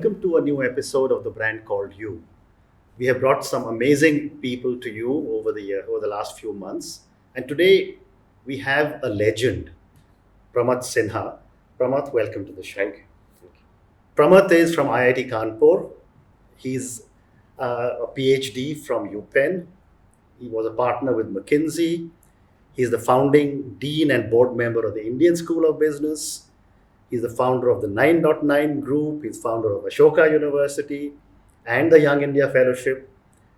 welcome to a new episode of the brand called You. We have brought some amazing people to you over the last few months, and today we have a legend, Pramath Sinha. Pramath, welcome to the show. Thank you. Pramath is from IIT Kanpur. He's a PhD from UPenn. He was a partner with McKinsey. He's the founding dean and board member of the Indian School of Business. He's the founder of the 9.9 group. He's founder of Ashoka University and the Young India Fellowship.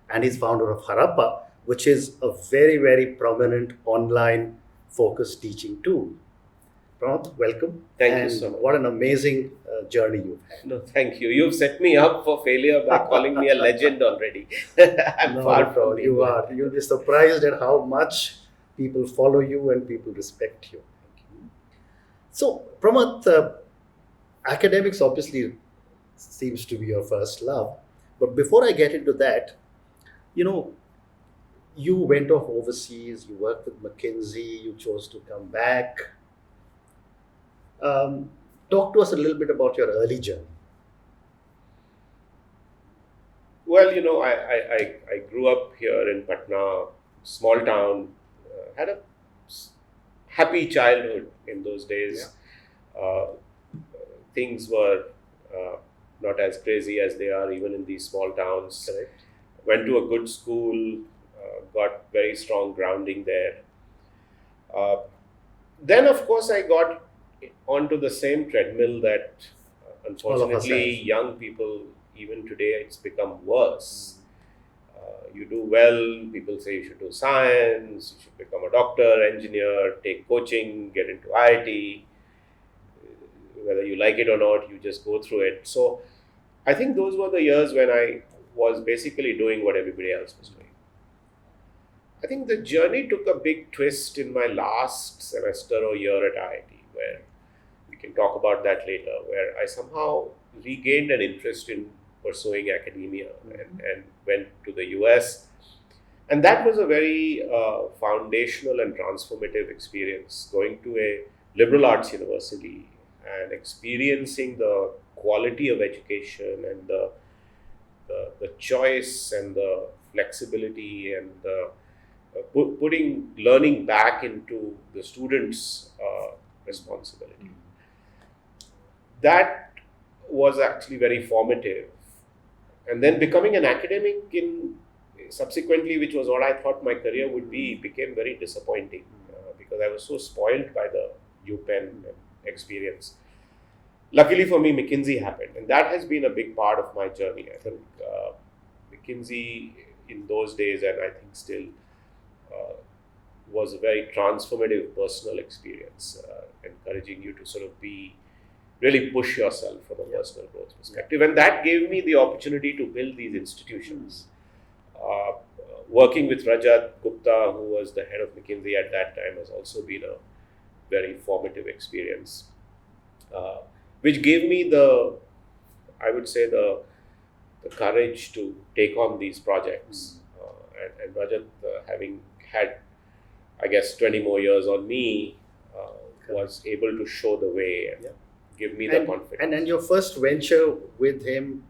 And he's founder of Harappa, which is a very, very prominent online focused teaching tool. Pramath, welcome. Thank you so much. What an amazing journey you've had. No, thank you. You've set me up for failure by calling me a legend already. I'm far from being one. You'll be surprised at how much people follow you and people respect you. So, Pramath, academics obviously seems to be your first love. But before I get into that, you went off overseas, you worked with McKinsey, you chose to come back. Talk to us a little bit about your early journey. Well, I grew up here in Patna, small town, had a happy childhood in those days. Things were not as crazy as they are even in these small towns. Correct. Went to a good school, got very strong grounding there. Then, of course, I got onto the same treadmill that unfortunately young people, even today, it's become worse. You do well, people say you should do science, you should become a doctor, engineer, take coaching, get into IIT. Whether you like it or not, you just go through it. So I think those were the years when I was basically doing what everybody else was doing. I think the journey took a big twist in my last semester or year at IIT, where we can talk about that later, where I somehow regained an interest in pursuing academia and went to the US. And that was a very foundational and transformative experience, going to a liberal arts university and experiencing the quality of education and the choice and the flexibility and the putting learning back into the students' responsibility. That was actually very formative. And then becoming an academic subsequently, which was what I thought my career would be, became very disappointing because I was so spoiled by the UPenn experience. Luckily for me, McKinsey happened, and that has been a big part of my journey. I think McKinsey in those days, and I think still, was a very transformative personal experience, encouraging you to sort of really push yourself from a personal growth perspective. And that gave me the opportunity to build these institutions. Working with Rajat Gupta, who was the head of McKinsey at that time, has also been a very formative experience, which gave me the courage to take on these projects. And Rajat, having had, I guess, 20 more years on me, was able to show the way and give me the confidence. And then your first venture with him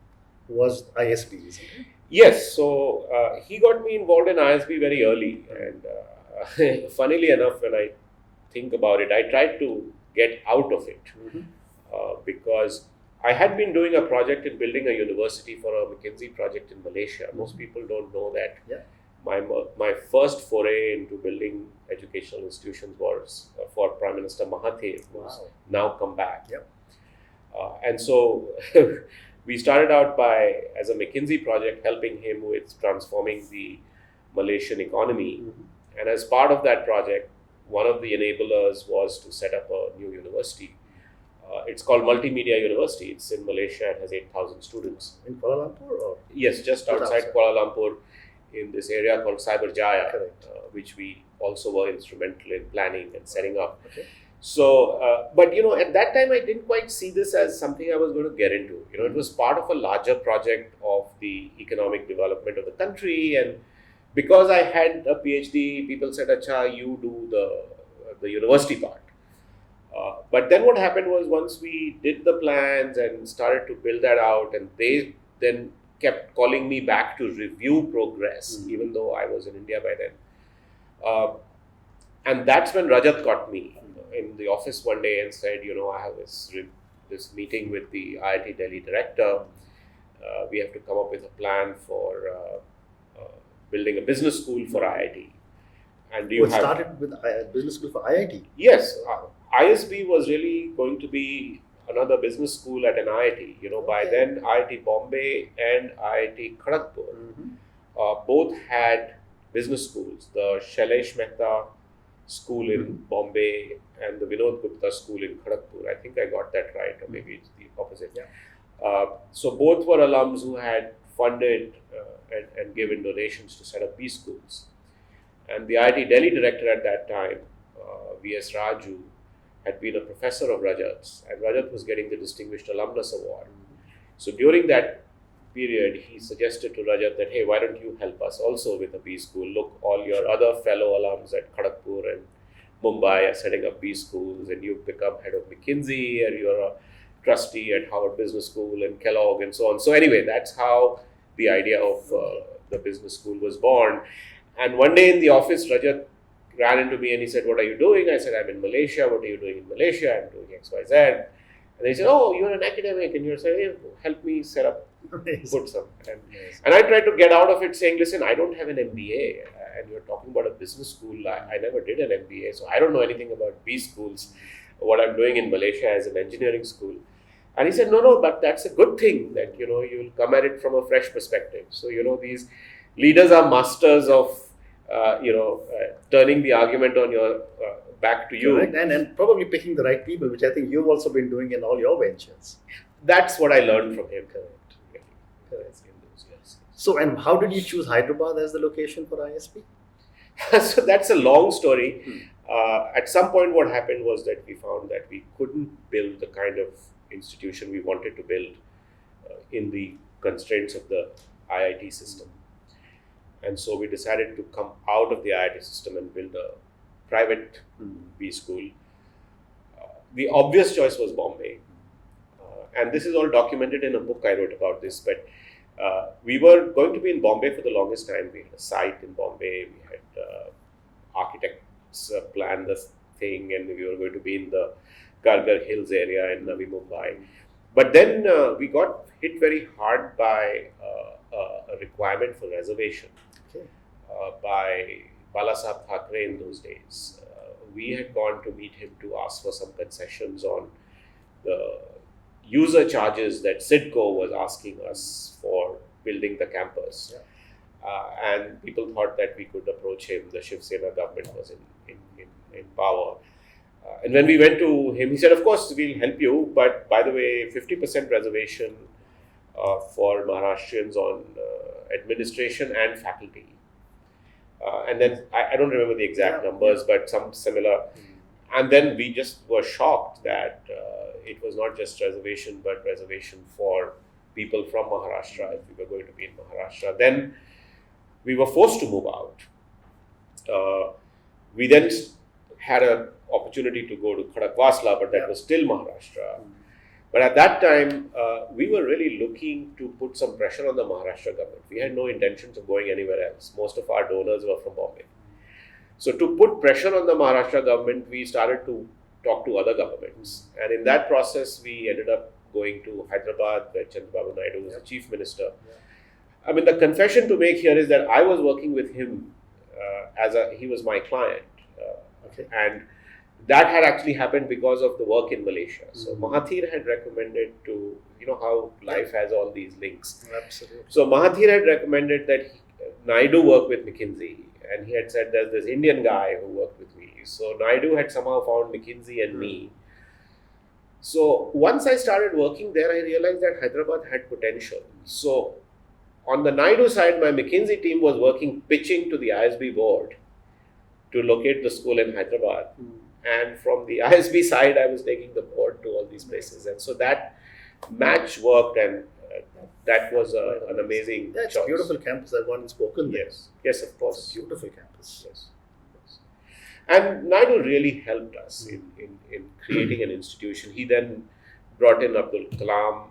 was ISB, isn't it? Yes, so he got me involved in ISB very early, and funnily enough, when I think about it, I tried to get out of it because I had been doing a project in building a university for a McKinsey project in Malaysia. Most people don't know that. My first foray into building educational institutions was for Prime Minister Mahathir, who's now come back. And so we started out as a McKinsey project, helping him with transforming the Malaysian economy. And as part of that project, one of the enablers was to set up a new university. It's called Multimedia University. It's in Malaysia. It has 8,000 students. In Kuala Lumpur? Or? Yes, just outside Kuala Lumpur, in this area called Cyberjaya, which we also were instrumental in planning and setting up. So, but at that time I didn't quite see this as something I was going to get into. It was part of a larger project of the economic development of the country, and because I had a PhD, people said, "Acha, you do the university part." But then what happened was once we did the plans and started to build that out, and they then kept calling me back to review progress, even though I was in India by then. And that's when Rajat caught me in the office one day and said, I have this meeting with the IIT Delhi director. We have to come up with a plan for building a business school for IIT. And do you have started with a business school for IIT? Yes. ISB was really going to be another business school at an IIT. By then IIT Bombay and IIT Kharagpur both had business schools. The Shailesh Mehta school in Bombay and the Vinod Gupta school in Kharagpur. I think I got that right, or maybe it's the opposite. Yeah. So both were alums who had funded and given donations to set up B schools. And the IIT Delhi director at that time, V.S. Raju, had been a professor of Rajat's, and Rajat was getting the Distinguished Alumnus Award. So during that period, he suggested to Rajat that, hey, why don't you help us also with a B school? Look, all your other fellow alums at Kharagpur and Mumbai are setting up B schools, and you've become head of McKinsey, and you're a trustee at Harvard Business School and Kellogg and so on. So anyway, that's how the idea of the business school was born. And one day in the office, Rajat ran into me and he said, what are you doing? I said, I'm in Malaysia. What are you doing in Malaysia? I'm doing XYZ. And he said, oh, you're an academic and you're saying, hey, help me set up, put some. And I tried to get out of it saying, listen, I don't have an MBA and you're talking about a business school. I never did an MBA, so I don't know anything about B schools, what I'm doing in Malaysia as an engineering school. And he said, no, but that's a good thing that, you'll come at it from a fresh perspective. So, these leaders are masters of, turning the argument on your back to you. Correct. And probably picking the right people, which I think you've also been doing in all your ventures. That's what I learned from him. Correct. In those years. So, and how did you choose Hyderabad as the location for ISB? So that's a long story. At some point, what happened was that we found that we couldn't build the kind of institution we wanted to build in the constraints of the IIT system. And so we decided to come out of the IIT system and build a private B school. The obvious choice was Bombay. And this is all documented in a book I wrote about this. But we were going to be in Bombay for the longest time. We had a site in Bombay. We had architects plan the thing, and we were going to be in the Gargar Hills area in Navi Mumbai. But then we got hit very hard by a requirement for reservation by Balasaheb Thackeray in those days. We had gone to meet him to ask for some concessions on the user charges that Sidco was asking us for building the campus. And people thought that we could approach him. The Shiv Sena government was in power. And when we went to him, he said, of course, we'll help you. But by the way, 50% reservation for Maharashtrians on administration and faculty. And then I don't remember the exact numbers, but some similar. And then we just were shocked that it was not just reservation, but reservation for people from Maharashtra if we were going to be in Maharashtra. Then we were forced to move out. We then had an opportunity to go to Khadakwasla, but that was still Maharashtra. But at that time, we were really looking to put some pressure on the Maharashtra government. We had no intentions of going anywhere else. Most of our donors were from Bombay. So to put pressure on the Maharashtra government, we started to talk to other governments. And in that process, we ended up going to Hyderabad, where Chandrababu Naidu was the chief minister. I mean, the confession to make here is that I was working with him he was my client. And that had actually happened because of the work in Malaysia. So Mahathir had recommended to, how life has all these links. Absolutely. So Mahathir had recommended that Naidu work with McKinsey. And he had said there's this Indian guy who worked with me. So Naidu had somehow found McKinsey and me. So once I started working there, I realized that Hyderabad had potential. So on the Naidu side, my McKinsey team was working, pitching to the ISB board to locate the school in Hyderabad. And from the ISB side, I was taking the board to all these places. And so that match worked, and that was an amazing choice. It's a beautiful campus. I've gone and spoken there. Yes, of course. It's a beautiful campus. Yes. And Naidu really helped us in creating an institution. He then brought in Abdul Kalam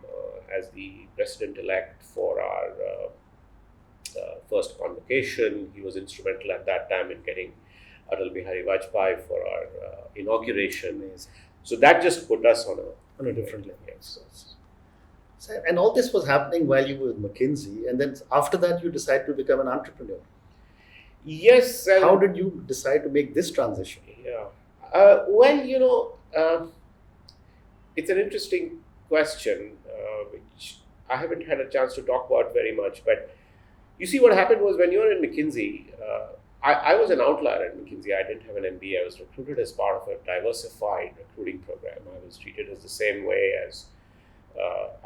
as the president-elect for our first convocation. He was instrumental at that time in getting Atal Bihari Vajpayee for our inauguration. Amazing. So that just put us on a different level. Yes. So, and all this was happening while you were with McKinsey, and then after that you decided to become an entrepreneur. Yes. How did you decide to make this transition? Yeah. It's an interesting question, which I haven't had a chance to talk about very much. But you see, what happened was when you were in McKinsey, I was an outlier at McKinsey. I didn't have an MBA. I was recruited as part of a diversified recruiting program. I was treated as the same way as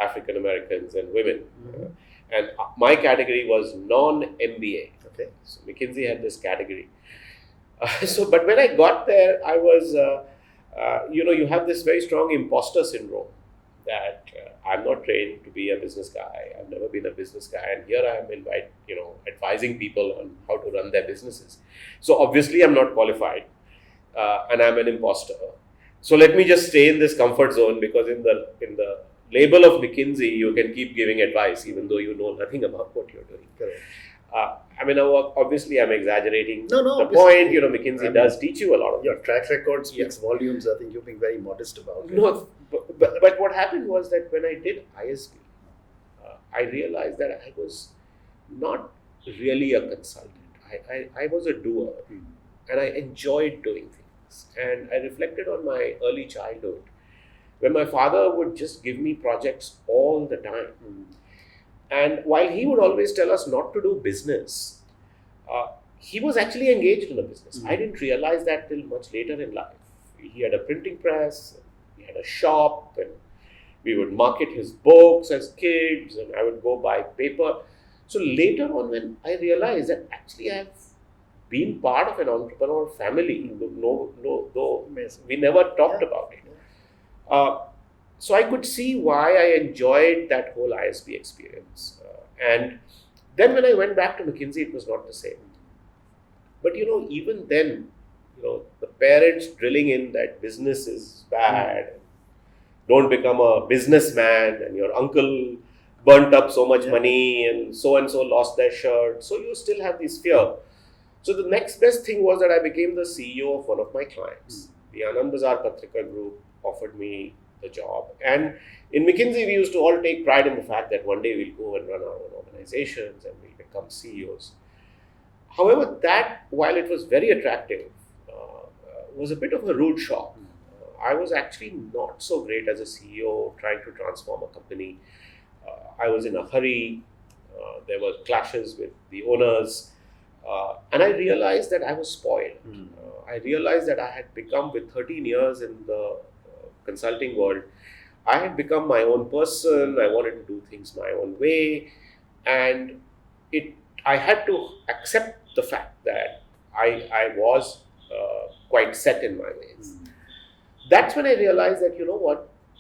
African Americans and women. Mm-hmm. And my category was non-MBA. Okay. So McKinsey had this category. But when I got there, I was, you have this very strong imposter syndrome that I'm not trained to be a business guy. I've never been a business guy. And here I am advising people on how to run their businesses. So obviously I'm not qualified and I'm an imposter. So let me just stay in this comfort zone, because in the label of McKinsey, you can keep giving advice even though you know nothing about what you're doing. Correct. Obviously I'm exaggerating the point. McKinsey does teach you a lot of your track record speaks volumes. I think you're being very modest about it. No, but what happened was that when I did ISB, I realized that I was not really a consultant. I was a doer, and I enjoyed doing things. And I reflected on my early childhood, when my father would just give me projects all the time. And while he would always tell us not to do business, he was actually engaged in a business. I didn't realize that till much later in life. He had a printing press, he had a shop, and we would market his books as kids, and I would go buy paper. So later on, when I realized that actually I have been part of an entrepreneur family, though we never talked about it. So I could see why I enjoyed that whole ISB experience. And then when I went back to McKinsey, it was not the same. But even then, the parents drilling in that business is bad, don't become a businessman, and your uncle burnt up so much money, and so lost their shirt. So you still have this fear. So the next best thing was that I became the CEO of one of my clients. The Anand Bazar Patrika Group offered me the job. And in McKinsey, we used to all take pride in the fact that one day we'll go and run our own organizations and we'll become CEOs. However, that, while it was very attractive, was a bit of a rude shock. I was actually not so great as a CEO trying to transform a company. I was in a hurry. There were clashes with the owners. And I realized that I was spoiled. I realized that I had become, with 13 years in the consulting world, I had become my own person. I wanted to do things my own way. And I had to accept the fact that I was quite set in my ways. That's when I realized that,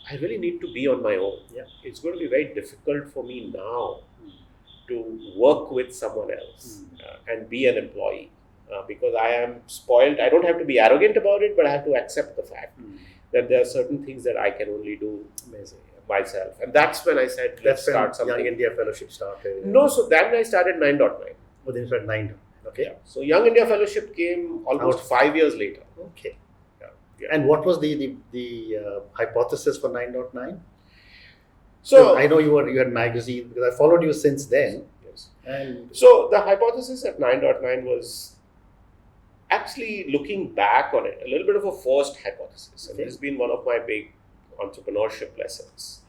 I really need to be on my own. It's going to be very difficult for me now to work with someone else and be an employee because I am spoiled. I don't have to be arrogant about it, but I have to accept the fact that there are certain things that I can only do myself. And that's when I said, let's start something. Young India Fellowship started. No, so then I started 9.9. Oh, then you started 9. Okay. Yeah. So Young India Fellowship came almost 5 years later. Okay. Yeah. And what was the hypothesis for 9.9? So I know you had magazine, because I followed you since then. Yes. And so the hypothesis at 9.9 was actually, looking back on it, a little bit of a forced hypothesis. And it's been one of my big entrepreneurship lessons.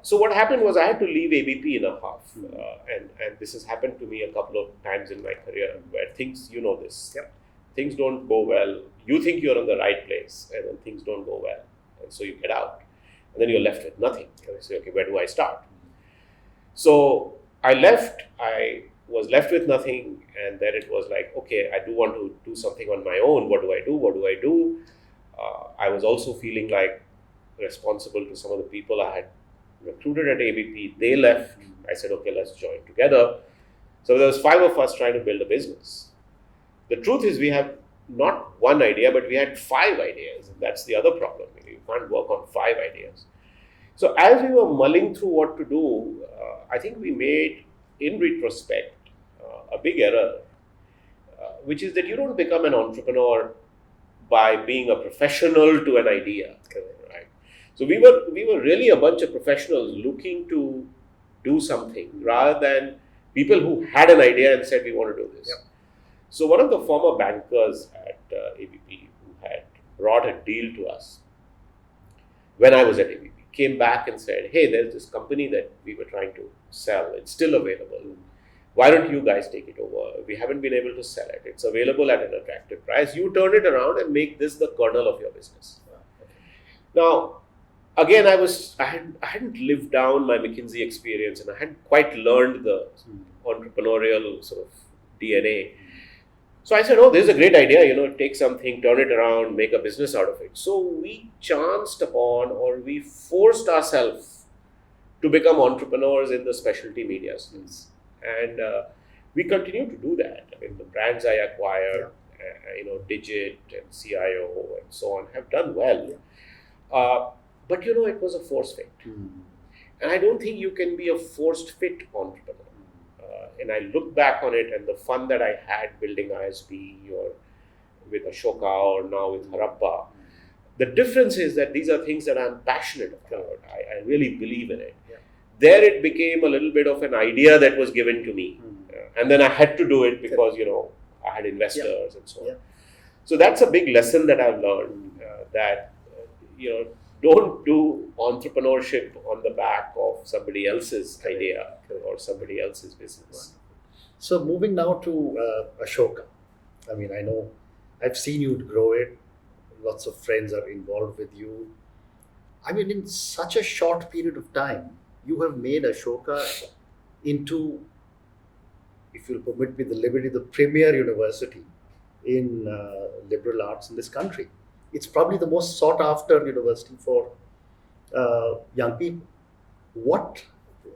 So what happened was I had to leave ABP in a half. And this has happened to me a couple of times in my career where things, things don't go well. You think you're in the right place and then things don't go well. And so you get out. And then you're left with nothing. And I say, okay, where do I start? So I left. I was left with nothing. And then it was like, okay, I do want to do something on my own. What do I do? I was also feeling like responsible to some of the people I had recruited at ABP. They left. I said, okay, let's join together. So there was 5 of us trying to build a business. The truth is we have not one idea, but we had 5 ideas. And that's the other problem. You can't work on 5 ideas. So as we were mulling through what to do, I think we made, in retrospect, a big error, which is that you don't become an entrepreneur by being a professional to an idea. Right? So we were really a bunch of professionals looking to do something rather than people who had an idea and said, we want to do this. Yep. So one of the former bankers at ABP who had brought a deal to us when I was at ABP came back and said, hey, there's this company that we were trying to sell. It's still available. Why don't you guys take it over? We haven't been able to sell it. It's available at an attractive price. You turn it around and make this the kernel of your business. Now, again, I hadn't lived down my McKinsey experience and I hadn't quite learned the entrepreneurial sort of DNA. So I said, oh, this is a great idea, take something, turn it around, make a business out of it. So we chanced upon, or we forced ourselves to become entrepreneurs in the specialty media space. And we continue to do that. I mean, the brands I acquired, Digit and CIO and so on have done well. But it was a force fit. And I don't think you can be a forced fit entrepreneur. And I look back on it and the fun that I had building ISB or with Ashoka or now with Harappa, the difference is that these are things that I'm passionate about. I really believe in it. Yeah. There it became a little bit of an idea that was given to me. And then I had to do it because, I had investors and so on. So that's a big lesson that I've learned that, don't do entrepreneurship on the back of somebody else's idea or somebody else's business. So moving now to Ashoka. I mean, I know I've seen you grow it. Lots of friends are involved with you. I mean, in such a short period of time, you have made Ashoka into, if you'll permit me the liberty, the premier university in liberal arts in this country. It's probably the most sought after university for young people. What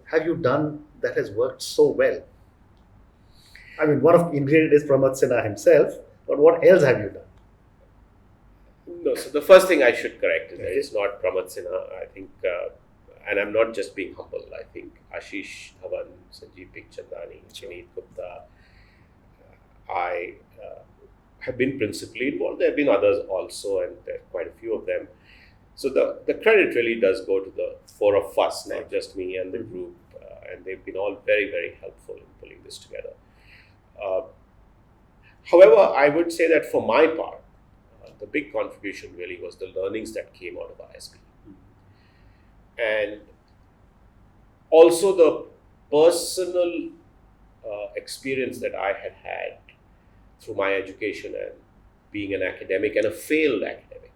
have you done that has worked so well? I mean, one of the ingredients is Pramath Sinha himself, but what else have you done? No, so the first thing I should correct is that it's not Pramath Sinha. I think, and I'm not just being humble, I think Ashish Dhawan, Sanjeev Chandani, Vineet Gupta, I have been principally involved. There have been others also, and there are quite a few of them. So the credit really does go to the 4 of us, not just me and the group. And they've been all very, very helpful in pulling this together. However, I would say that for my part, the big contribution really was the learnings that came out of ISB. And also the personal experience that I had had through my education and being an academic and a failed academic.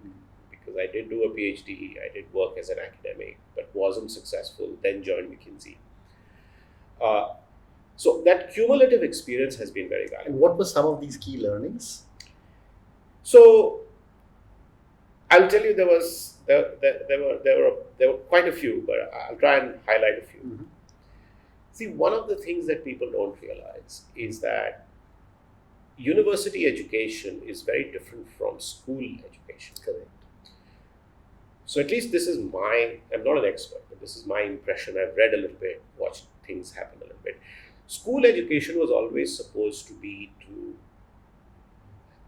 Because I did do a PhD, I did work as an academic, but wasn't successful, then joined McKinsey. So that cumulative experience has been very valuable. And what were some of these key learnings? So I'll tell you, there were quite a few, but I'll try and highlight a few. See, one of the things that people don't realize is that university education is very different from school education. Correct. So at least this is I'm not an expert, but this is my impression. I've read a little bit, watched things happen a little bit. School education was always supposed to be to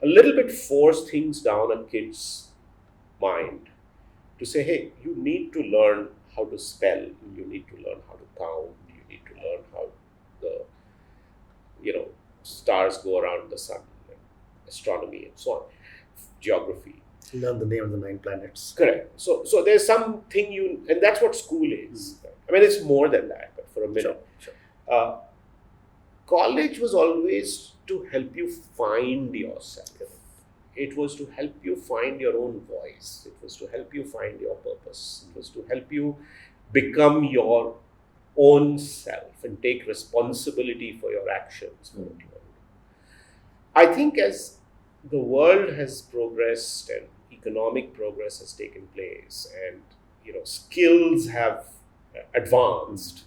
a little bit force things down a kid's mind to say, hey, you need to learn how to spell, you need to learn how to count, you need to learn how the, stars go around the sun, and astronomy and so on, geography. Learn the name of the 9 planets. Correct. So there's something and that's what school is. I mean, it's more than that, but for a minute. Sure. College was always to help you find yourself. It was to help you find your own voice. It was to help you find your purpose. It was to help you become your own self and take responsibility for your actions. For what you want to do. I think as the world has progressed and economic progress has taken place and skills have advanced,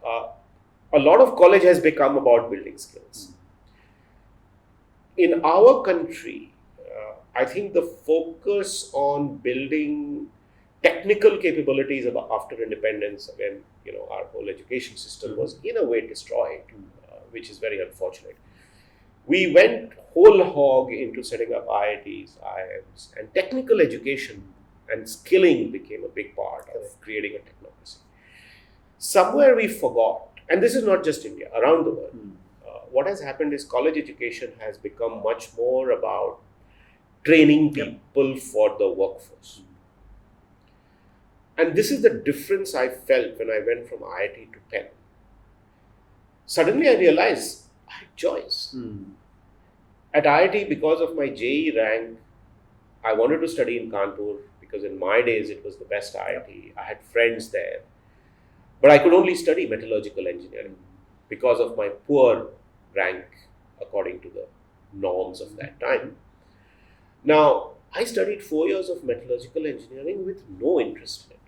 a lot of college has become about building skills. In our country, I think the focus on building technical capabilities after independence, again, our whole education system was in a way destroyed, which is very unfortunate. We went whole hog into setting up IITs, IIMs, and technical education and skilling became a big part of creating a technocracy. Somewhere we forgot, and this is not just India, around the world, what has happened is college education has become much more about training people for the workforce. And this is the difference I felt when I went from IIT to Penn. Suddenly I realized I had choice. At IIT, because of my JEE rank, I wanted to study in Kanpur because in my days it was the best IIT. I had friends there. But I could only study metallurgical engineering because of my poor rank according to the norms of that time. Now, I studied 4 years of metallurgical engineering with no interest in it.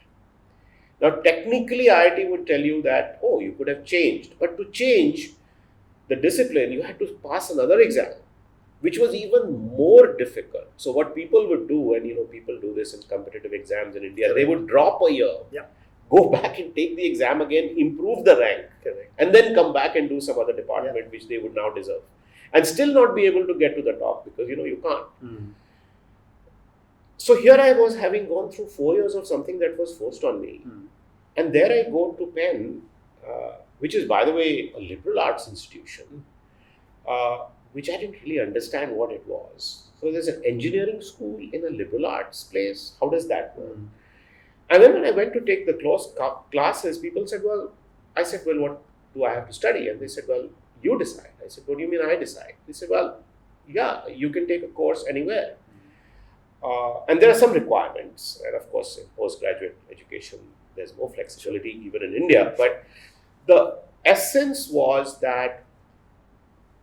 Now, technically, IIT would tell you that, oh, you could have changed. But to change the discipline, you had to pass another exam, which was even more difficult. So what people would do, and people do this in competitive exams in India, they would drop a year, go back and take the exam again, improve the rank, and then come back and do some other department which they would now deserve. And still not be able to get to the top because, you can't. So here I was, having gone through 4 years of something that was forced on me. And there I go to Penn, which is, by the way, a liberal arts institution, which I didn't really understand what it was. So there's an engineering school in a liberal arts place. How does that work? And then when I went to take the classes, people said, I said, what do I have to study? And they said, you decide. I said, what do you mean I decide? They said, yeah, you can take a course anywhere. And there are some requirements. And of course, in postgraduate education, there's more flexibility even in India. But the essence was that,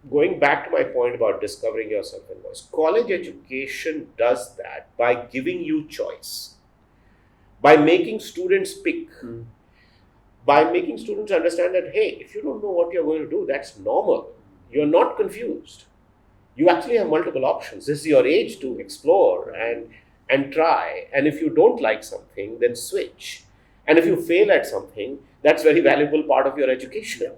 going back to my point about discovering yourself and voice, college education does that by giving you choice, by making students pick, by making students understand that, hey, if you don't know what you're going to do, that's normal. You're not confused. You actually have multiple options. This is your age to explore and try. And if you don't like something, then switch. And if you fail at something, that's a very valuable part of your education.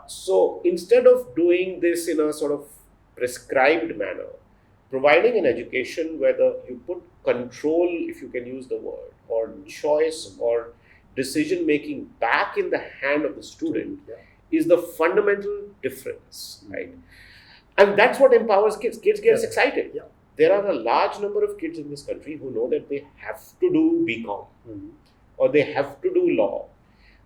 So instead of doing this in a sort of prescribed manner, providing an education where you put control, if you can use the word, or choice or decision making back in the hand of the student is the fundamental difference, right? And that's what empowers kids. Kids get excited. There are a large number of kids in this country who know that they have to do BCom or they have to do law.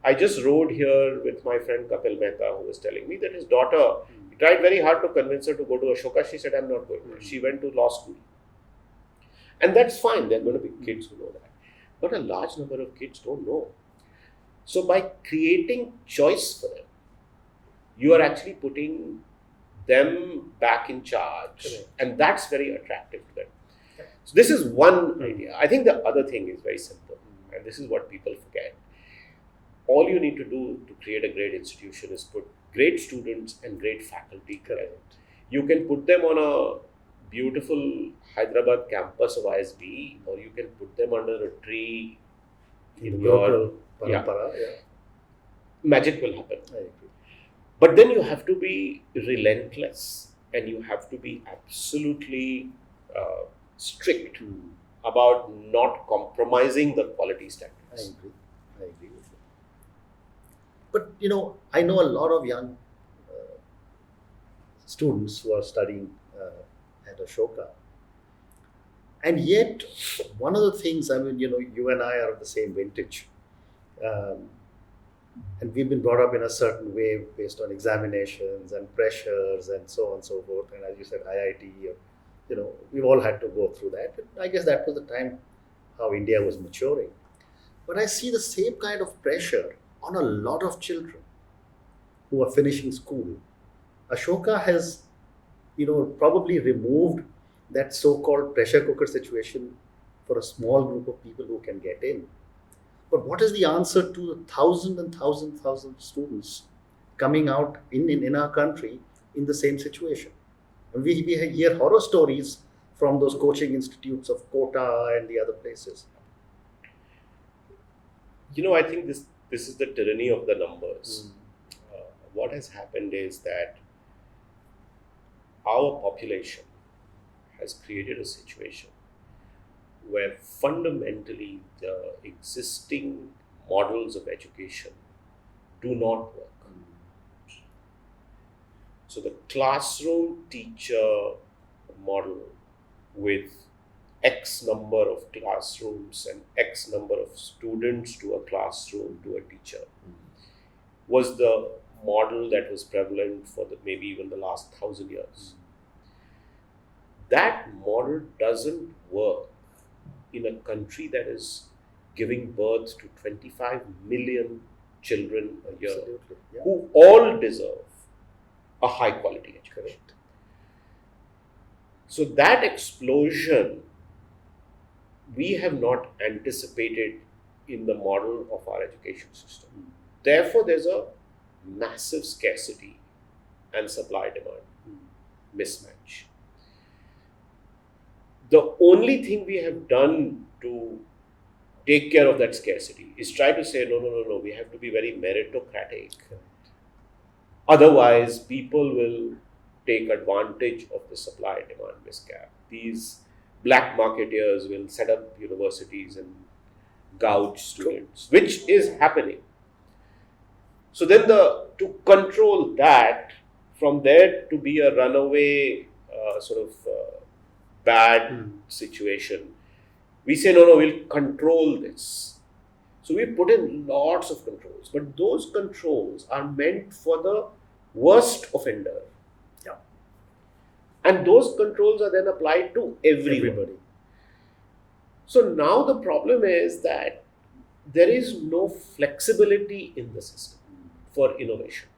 I just rode here with my friend Kapil Mehta, who was telling me that his daughter tried very hard to convince her to go to Ashoka. She said, I'm not going there. She went to law school. And that's fine. There are going to be kids who know that. But a large number of kids don't know. So by creating choice for them, you are actually putting them back in charge. And that's very attractive to them. So this is one idea. I think the other thing is very simple. And this is what people forget. All you need to do to create a great institution is put great students and great faculty together. You can put them on a beautiful Hyderabad campus of ISB, or you can put them under a tree in your parampara. Magic will happen. I agree. But then you have to be relentless and you have to be absolutely strict about not compromising the quality standards. I agree with you. But I know a lot of young students who are studying at Ashoka. And yet, one of the things, you and I are of the same vintage. And we've been brought up in a certain way based on examinations and pressures and so on and so forth. And as you said, IIT, we've all had to go through that. I guess that was the time how India was maturing. But I see the same kind of pressure on a lot of children who are finishing school. Ashoka has, probably removed that so-called pressure cooker situation for a small group of people who can get in. But what is the answer to the thousands and thousands of students coming out in our country in the same situation? And we hear horror stories from those coaching institutes of Kota and the other places? I think this is the tyranny of the numbers. What has happened is that our population has created a situation where fundamentally the existing models of education do not work. So the classroom teacher model with X number of classrooms and X number of students to a classroom to a teacher was the model that was prevalent for maybe even the last 1,000 years. That model doesn't work in a country that is giving birth to 25 million children a year. Absolutely. Yeah. Who all deserve a high quality education. Correct. So that explosion we have not anticipated in the model of our education system. Therefore, there's a massive scarcity and supply-demand mismatch. The only thing we have done to take care of that scarcity is try to say, no, we have to be very meritocratic. Otherwise, people will take advantage of the supply-demand misgap. These black marketeers will set up universities and gouge students, which is happening. So then to control that, from there to be a runaway bad situation, we say, no, we'll control this. So we put in lots of controls, but those controls are meant for the worst offender. Yeah. And those controls are then applied to everybody. So now the problem is that there is no flexibility in the system for innovation.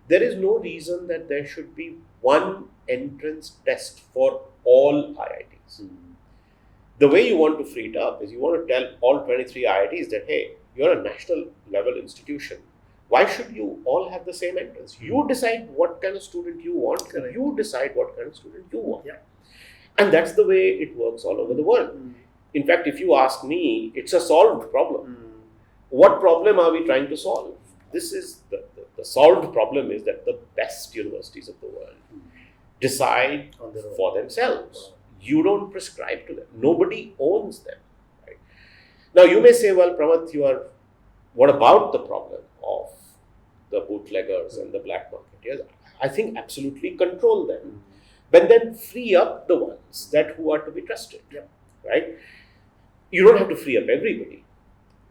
There is no reason that there should be one entrance test for all IITs. The way you want to free it up is you want to tell all 23 IITs that, hey, you're a national level institution. Why should you all have the same entrance? You decide what kind of student you want. Correct. You decide what kind of student you want. Yeah. And that's the way it works all over the world. In fact, if you ask me, it's a solved problem. What problem are we trying to solve? This is the solved problem is that the best universities of the world decide for themselves. You don't prescribe to them. Nobody owns them. Right? Now, you may say, well, Pramath, what about the problem of the bootleggers and the black marketeers? I think absolutely control them. But then free up the ones who are to be trusted. Yeah. Right? You don't have to free up everybody.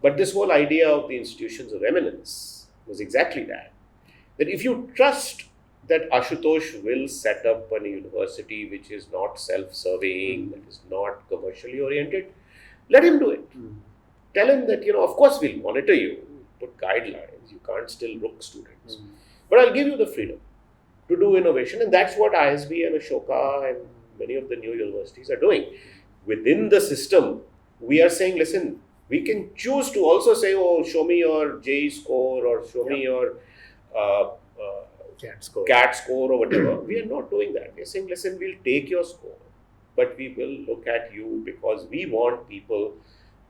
But this whole idea of the institutions of eminence was exactly that. That if you trust that Ashutosh will set up a university which is not self-serving, that is not commercially oriented, let him do it. Tell him that, of course we'll monitor you, put guidelines, you can't still rook students. But I'll give you the freedom to do innovation, and that's what ISB and Ashoka and many of the new universities are doing. Within the system, we are saying, listen, we can choose to also say, oh, show me your JEE score or show me your CAT score or whatever. We are not doing that. We are saying, listen, we'll take your score, but we will look at you because we want people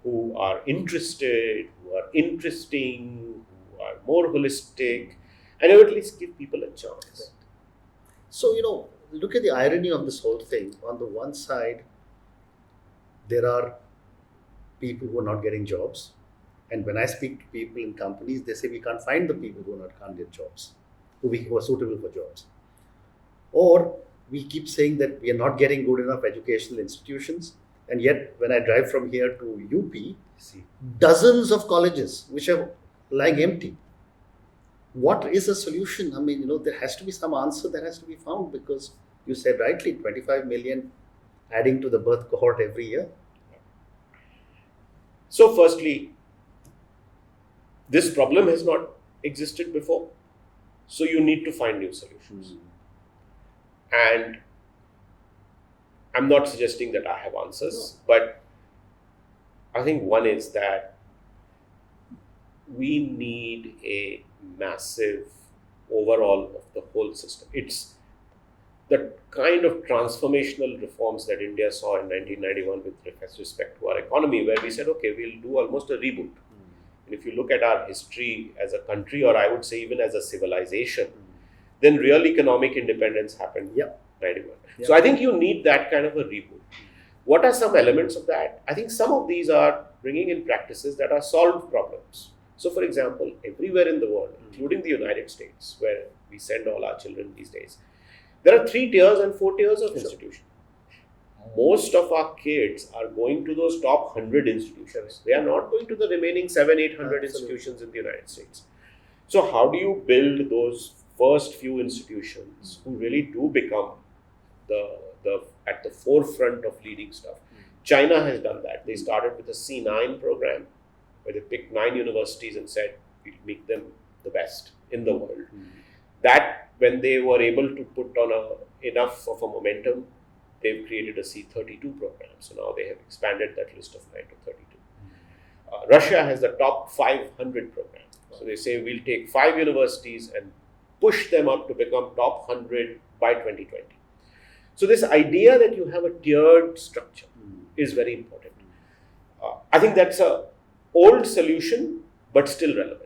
who are interested, who are interesting, who are more holistic, and at least give people a chance. So, look at the irony of this whole thing. On the one side, there are people who are not getting jobs. And when I speak to people in companies, they say we can't find the people who can't get jobs, who are suitable for jobs. Or we keep saying that we are not getting good enough educational institutions. And yet, when I drive from here to UP, dozens of colleges which are lying empty. What is the solution? I mean, there has to be some answer that has to be found, because you said rightly, 25 million adding to the birth cohort every year. So firstly, this problem has not existed before. So you need to find new solutions. And I'm not suggesting that I have answers, but I think one is that we need a massive overhaul of the whole system. the kind of transformational reforms that India saw in 1991 with respect to our economy, where we said, okay, we'll do almost a reboot. And if you look at our history as a country, or I would say even as a civilization, then real economic independence happened in 91. So I think you need that kind of a reboot. What are some elements of that? I think some of these are bringing in practices that are solved problems. So for example, everywhere in the world, including the United States, where we send all our children these days, there are 3 tiers and 4 tiers of institution. Most of our kids are going to those top 100 institutions. They are not going to the remaining 700-800 institutions in the United States. So how do you build those first few institutions who really do become at the forefront of leading stuff? China has done that. They started with a C9 program where they picked 9 universities and said, we'll make them the best in the world. That, when they were able to put on enough of a momentum, they've created a C32 program. So now they have expanded that list of 9 to 32. Russia has the top 500 program. So they say we'll take 5 universities and push them up to become top 100 by 2020. So this idea that you have a tiered structure is very important. I think that's an old solution, but still relevant.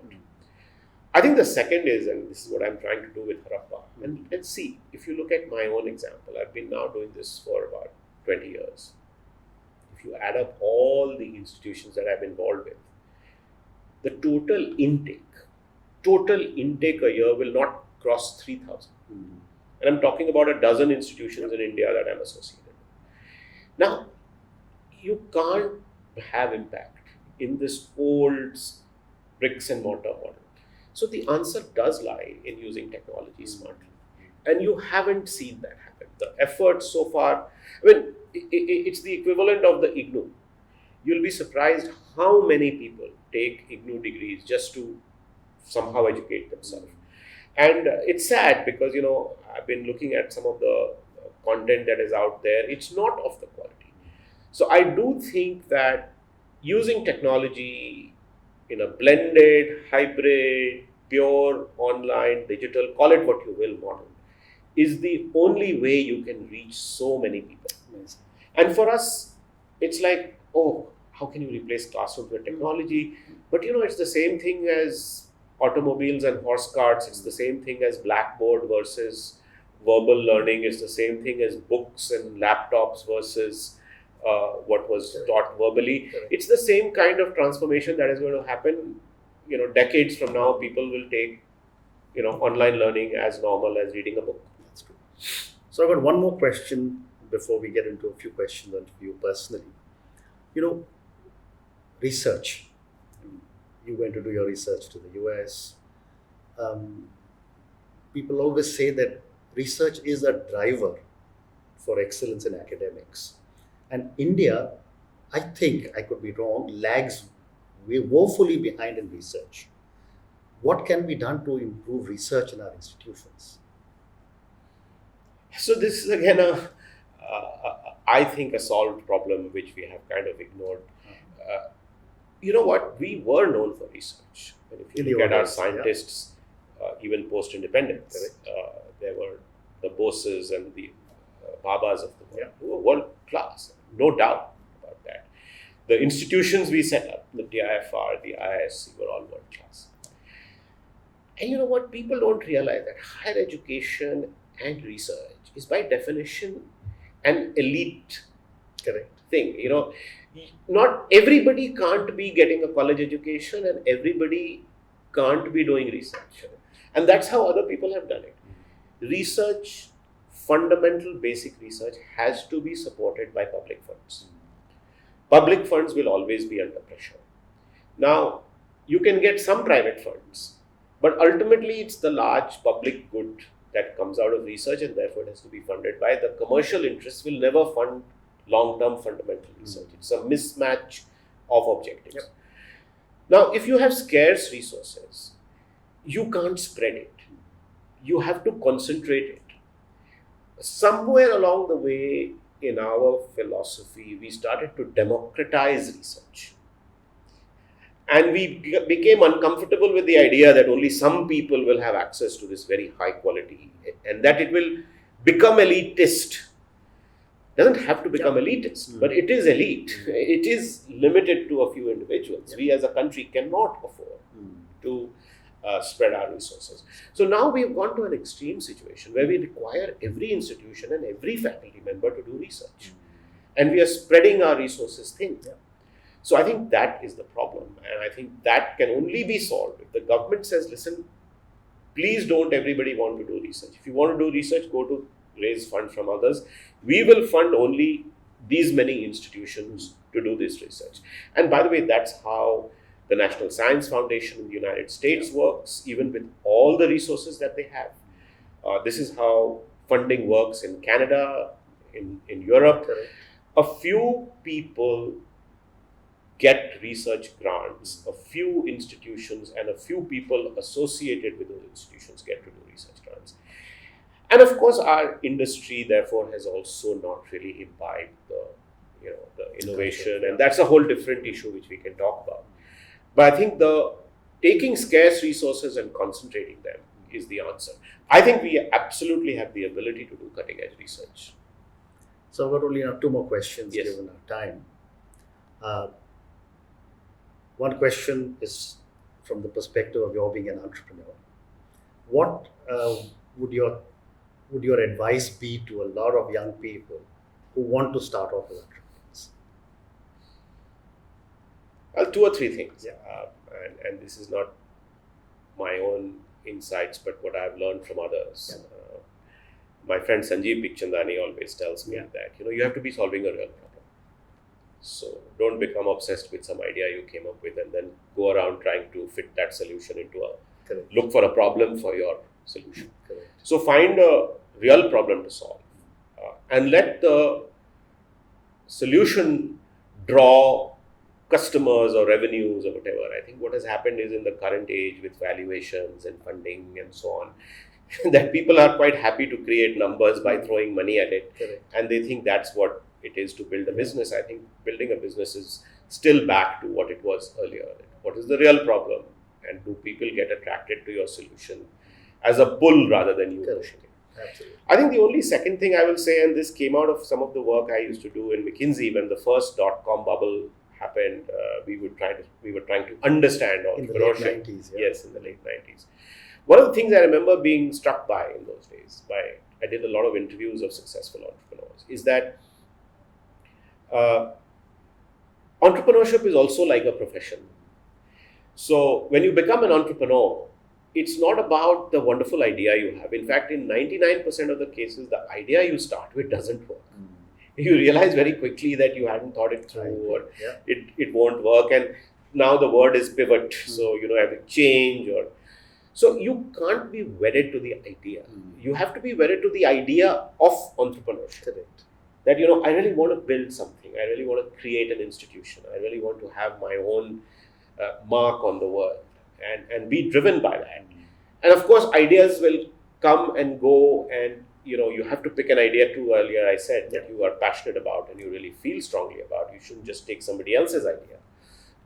I think the second is, and this is what I'm trying to do with Harappa, and let's see, if you look at my own example, I've been now doing this for about 20 years. If you add up all the institutions that I'm involved with, the total intake a year will not cross 3,000. And I'm talking about a dozen institutions in India that I'm associated with. Now, you can't have impact in this old bricks and mortar model. So the answer does lie in using technology smartly. And you haven't seen that happen. The effort so far, I mean, it's the equivalent of the IGNOU. You'll be surprised how many people take IGNOU degrees just to somehow educate themselves. And it's sad because, I've been looking at some of the content that is out there. It's not of the quality. So I do think that using technology in a blended, hybrid, pure, online, digital, call it what you will, model, is the only way you can reach so many people. Yes. And for us, it's like, oh, how can you replace classrooms with technology? But it's the same thing as automobiles and horse carts. It's the same thing as blackboard versus verbal learning. It's the same thing as books and laptops versus what was taught verbally. It's the same kind of transformation that is going to happen. Decades from now, people will take, online learning as normal as reading a book. That's true. So I've got one more question before we get into a few questions on you personally. Research. You went to do your research to the US. People always say that research is a driver for excellence in academics. And India, I think, I could be wrong, lags woefully behind in research. What can be done to improve research in our institutions? So this is again I think a solved problem which we have kind of ignored. You know what? We were known for research. And if you look at our scientists, even post-independence, there were the Boses and the Babas of the world who were world class. No doubt about that. The institutions we set up, the DIFR, the IISc, were all world class. And you know what? People don't realize that higher education and research is by definition an elite thing. Not everybody can't be getting a college education and everybody can't be doing research. And that's how other people have done it. Research, fundamental basic research, has to be supported by public funds. Public funds will always be under pressure. Now, you can get some private funds, but ultimately it's the large public good that comes out of research and therefore it has to be funded by. The commercial interests will never fund long-term fundamental research. It's a mismatch of objectives. Now, if you have scarce resources, you can't spread it. You have to concentrate it. Somewhere along the way in our philosophy, we started to democratize research. And we became uncomfortable with the idea that only some people will have access to this very high quality and that it will become elitist. Doesn't have to become elitist, but it is elite. It is limited to a few individuals. We as a country cannot afford to spread our resources. So now we've gone to an extreme situation where we require every institution and every faculty member to do research. And we are spreading our resources thin. So I think that is the problem. And I think that can only be solved if the government says, listen, please don't everybody want to do research. If you want to do research, go to raise funds from others. We will fund only these many institutions to do this research. And by the way, that's how the National Science Foundation in the United States works, even with all the resources that they have. This is how funding works in Canada, in Europe. Correct. A few people get research grants, a few institutions and a few people associated with those institutions get to do research grants. And of course, our industry, therefore, has also not really imbibed the innovation, and that's a whole different issue which we can talk about. But I think the taking scarce resources and concentrating them is the answer. I think we absolutely have the ability to do cutting edge research. So I've got only 2 more questions Yes. given our time. One question is from the perspective of your being an entrepreneur. What would your advice be to a lot of young people who want to start off as entrepreneurs? Well, 2 or 3 things. And this is not my own insights, but what I've learned from others. My friend Sanjeev Bikhchandani always tells me that you have to be solving a real problem. So don't become obsessed with some idea you came up with and then go around trying to fit that solution into look for a problem for your solution. Correct. So find a real problem to solve and let the solution draw customers or revenues or whatever. I think what has happened is in the current age with valuations and funding and so on, that people are quite happy to create numbers by throwing money at it. Correct. And they think that's what it is to build a business. I think building a business is still back to what it was earlier. What is the real problem? And do people get attracted to your solution as a pull rather than you pushing it? Absolutely. I think the only second thing I will say, and this came out of some of the work I used to do in McKinsey when the first .com bubble happened, we were trying to understand entrepreneurship. In the late 90s. Yes, in the late 90s. One of the things I remember being struck by in those days, I did a lot of interviews of successful entrepreneurs, is that entrepreneurship is also like a profession. So when you become an entrepreneur, it's not about the wonderful idea you have. In fact, in 99% of the cases, the idea you start with doesn't work. You realize very quickly that you hadn't thought it through, or it won't work. And now the word is pivot. So, you have to change. So you can't be wedded to the idea. You have to be wedded to the idea of entrepreneurship. Correct. That, I really want to build something. I really want to create an institution. I really want to have my own mark on the world and be driven by that. And of course, ideas will come and go, and you have to pick an idea too. Earlier I said that you are passionate about and you really feel strongly about. You shouldn't just take somebody else's idea.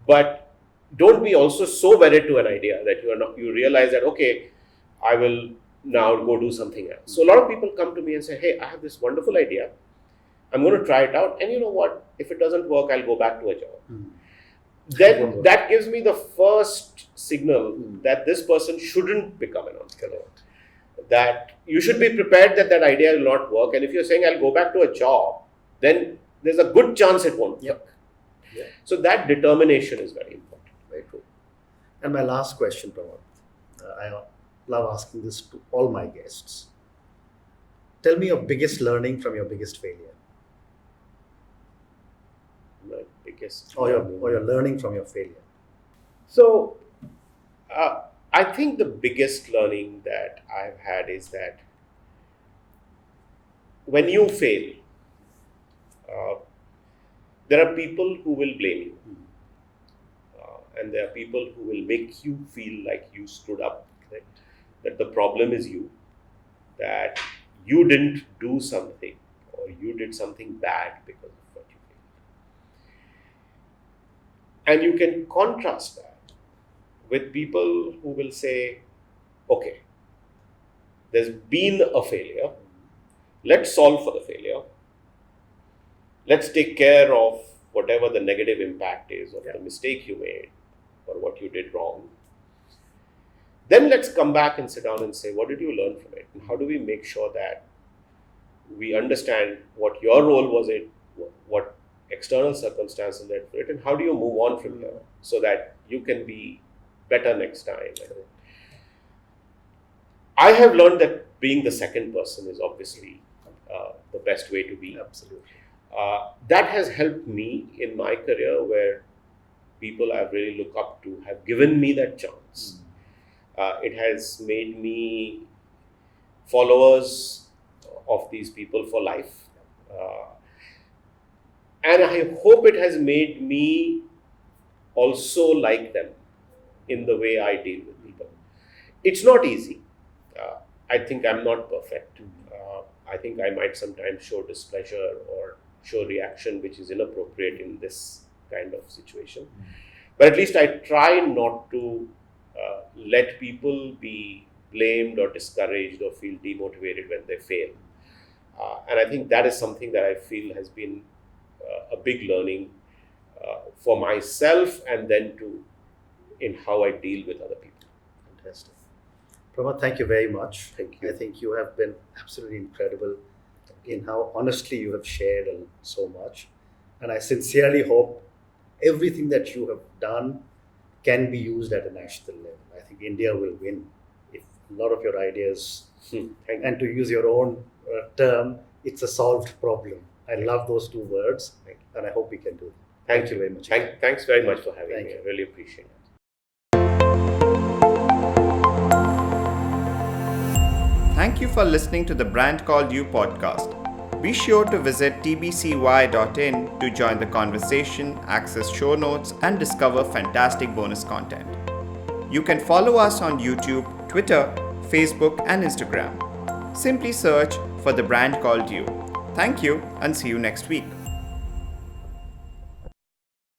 But don't be also so wedded to an idea that you realize that, okay, I will now go do something else. So a lot of people come to me and say, hey, I have this wonderful idea. I'm going to try it out. And you know what? If it doesn't work, I'll go back to a job. Then that gives me the first signal that this person shouldn't become an entrepreneur. That you should be prepared that idea will not work. And if you're saying, I'll go back to a job, then there's a good chance it won't work. Yeah. So that determination is very important. Very true. And my last question, Pramath. I love asking this to all my guests. Tell me your biggest learning from your biggest failure. My biggest Or your learning from your failure. So, I think the biggest learning that I've had is that when you fail, there are people who will blame you. And there are people who will make you feel like you stood up, that the problem is you, that you didn't do something or you did something bad because of what you failed. And you can contrast that with people who will say, okay, there's been a failure, let's solve for the failure. Let's take care of whatever the negative impact is of the mistake you made or what you did wrong. Then let's come back and sit down and say, what did you learn from it? And how do we make sure that we understand what your role was, what external circumstances led to it, and how do you move on from here so that you can be better next time? I have learned that being the second person is obviously the best way to be. Absolutely. That has helped me in my career, where people I really look up to have given me that chance. It has made me followers of these people for life. And I hope it has made me also like them in the way I deal with people. It's not easy. I think I'm not perfect. I think I might sometimes show displeasure or show reaction which is inappropriate in this kind of situation. But at least I try not to let people be blamed or discouraged or feel demotivated when they fail. And I think that is something that I feel has been a big learning for myself, and then in how I deal with other people. Fantastic. Pramath, thank you very much. Thank you. I think you have been absolutely incredible in how honestly you have shared so much. And I sincerely hope everything that you have done can be used at a national level. I think India will win if a lot of your ideas, and to use your own term, it's a solved problem. I love those two words, and I hope we can do it. Thank you very much. Thanks very much for having me. I really appreciate it. Thank you for listening to the Brand Called You podcast. Be sure to visit tbcy.in to join the conversation, access show notes, and discover fantastic bonus content. You can follow us on YouTube, Twitter, Facebook, and Instagram. Simply search for the Brand Called You. Thank you, and see you next week.